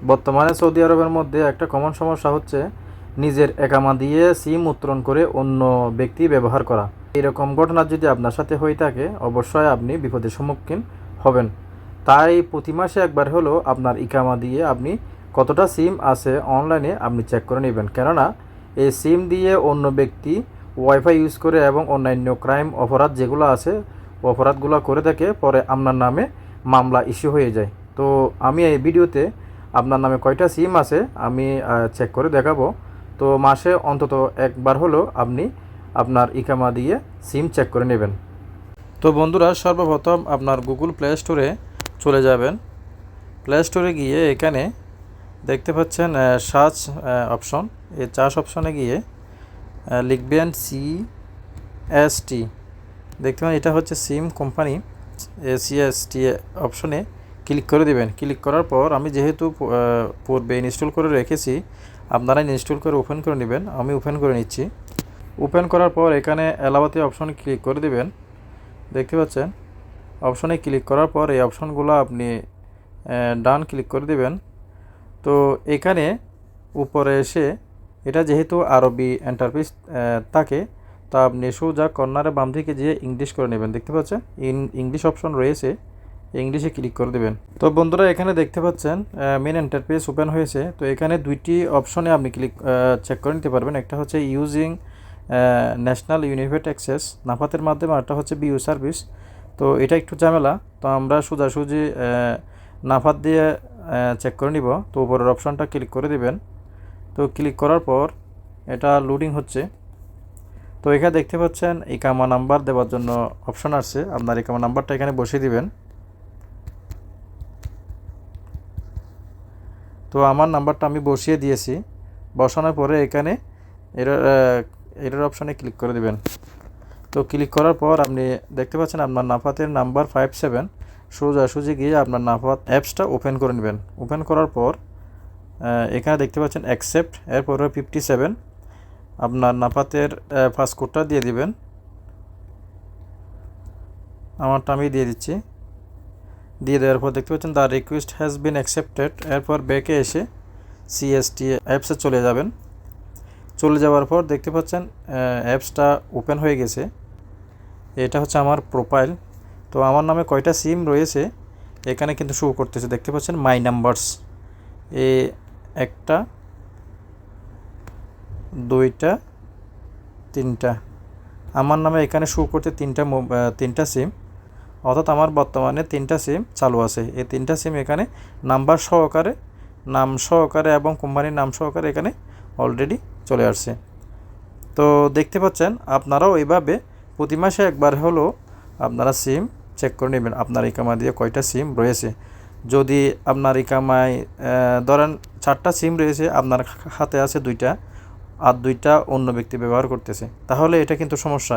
বর্তমানে সৌদি আরবের মধ্যে একটা কমন সমস্যা হচ্ছে নিজের একামা দিয়ে সিম উত্তোলন করে অন্য ব্যক্তি ব্যবহার করা। এরকম ঘটনা যদি আপনার সাথে হয়ে থাকে অবশ্যই আপনি বিপদের সম্মুখীন হবেন। তাই প্রতি মাসে একবার হলো আপনার ইকামা দিয়ে আপনি কতটা সিম আছে অনলাইনে আপনি চেক করে নেবেন, কেননা এই সিম দিয়ে অন্য ব্যক্তি ওয়াইফাই ইউজ করে এবং অন্যান্য ক্রাইম অপরাধ যেগুলো আছে অপরাধগুলো করে থাকে, পরে আপনার নামে মামলা ইস্যু হয়ে যায়। তো আমি এই ভিডিওতে আপনার নামে কয়টা সিম আছে আমি চেক করে দেখাবো। তো মাসে অন্তত একবার হলো আপনি আপনার ইকামা দিয়ে সিম চেক করে নেবেন। তো বন্ধুরা, সর্বপ্রথম আপনার গুগল প্লে স্টোরে চলে যাবেন। প্লে স্টোরে গিয়ে এখানে দেখতে পাচ্ছেন সার্চ অপশন, এই সার্চ অপশনে গিয়ে লিখবেন CST। দেখতে পান এটা হচ্ছে সিম কোম্পানি। CST অপশনে ক্লিক করে দেবেন। ক্লিক করার পর আমি যেহেতু পূর্বে ইনস্টল করে রেখেছি, আপনারা ইনস্টল করে ওপেন করে নেবেন। আমি ওপেন করে নিচ্ছি। ওপেন করার পর এখানে এলাওয়াতে অপশনে ক্লিক করে দেবেন। দেখতে পাচ্ছেন অপশনে ক্লিক করার পর এই অপশনগুলো আপনি ডান ক্লিক করে দেবেন। তো এখানে উপরে এসে এটা যেহেতু আরবি ইন্টারফেস থাকে, তা আপনি সোজা কর্নারে বাম দিকে যেয়ে ইংলিশ করে নেবেন। দেখতে পাচ্ছেন ইংলিশ অপশন রয়েছে, ইংলিশে ক্লিক করে দেবেন। তো বন্ধুরা, এখানে দেখতে পাচ্ছেন মেন ইন্টারফেস ওপেন হয়েছে। তো এখানে দুইটি অপশনে আপনি চেক করে নিতে পারবেন। একটা হচ্ছে ইউজিং ন্যাশনাল ইউনিফাইড অ্যাক্সেস নাফাতের মাধ্যমে, আরটা হচ্ছে বিউ সার্ভিস। তো এটা একটু ঝামেলা, তো আমরা সোজাসুজি নাফাত দিয়ে চেক করে নিব। তো উপরের অপশনটা ক্লিক করে দিবেন। তো ক্লিক করার পর এটা লোডিং হচ্ছে। তো এখানে দেখতে পাচ্ছেন ইকামা নাম্বার দেওয়ার জন্য অপশন আসছে, আপনার ইকামা নাম্বারটা এখানে বসিয়ে দিবেন। তো আমার নাম্বারটা আমি বসিয়ে দিয়েছি। বসানোর পরে এখানে এরর অপশনে ক্লিক করে দিবেন। তো ক্লিক করার পর আপনি দেখতে পাচ্ছেন আপনার নাফাতের নাম্বার 57। সোজাসুজি গিয়ে আপনার নাফাত অ্যাপসটা ওপেন করে নেবেন। ওপেন করার পর এখানে দেখতে পাচ্ছেন অ্যাকসেপ্ট, এরপরে 57 আপনার নাফাতের পাসকোডটা দিয়ে দিবেন। আমারটা আমি দিয়ে দিচ্ছি। দিয়ে দেওয়ার পর দেখতে পাচ্ছেন the request has been accepted. এরপর ব্যাকে এসে CST অ্যাপসে চলে যাবেন। চলে যাওয়ার পর দেখতে পাচ্ছেন অ্যাপসটা ওপেন হয়ে গেছে। এটা হচ্ছে আমার প্রোফাইল। তো আমার নামে কয়টা সিম রয়েছে এখানে কিন্তু শো করতেছে। দেখতে পাচ্ছেন মাই নাম্বারস, একটা, দুইটা, তিনটা। আমার নামে এখানে শো করতে তিনটা সিম, অর্থাৎ আমার বর্তমানে তিনটা সিম চালু আছে। এই তিনটা সিম এখানে নাম্বার সহকারে, নাম সহকারে এবং কোম্পানির নাম সহকারে এখানে অলরেডি চলে আসছে। তো দেখতে পাচ্ছেন আপনারাও এইভাবে প্রতি মাসে একবার হলো আপনারা সিম চেক করে নেবেন আপনার ইকামা দিয়ে কয়টা সিম রয়েছে। যদি আপনার ইকামায় ধরেন 4টা সিম রয়েছে, আপনার হাতে আছে 2টা, আর 2টা অন্য ব্যক্তি ব্যবহার করতেছে, তাহলে এটা কিন্তু সমস্যা।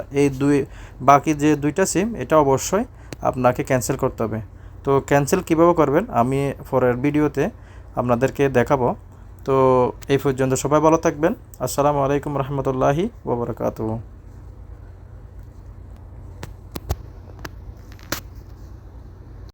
বাকি যে 2টা সিম এটা অবশ্যই আপনাকে ক্যান্সেল করতে হবে। তো ক্যান্সেল কীভাবে করবেন আমি পরের ভিডিওতে আপনাদেরকে দেখাবো। তো এই পর্যন্ত সবাই ভালো থাকবেন। আসসালামু আলাইকুম রহমতুল্লাহি ওয়া বারাকাতুহু।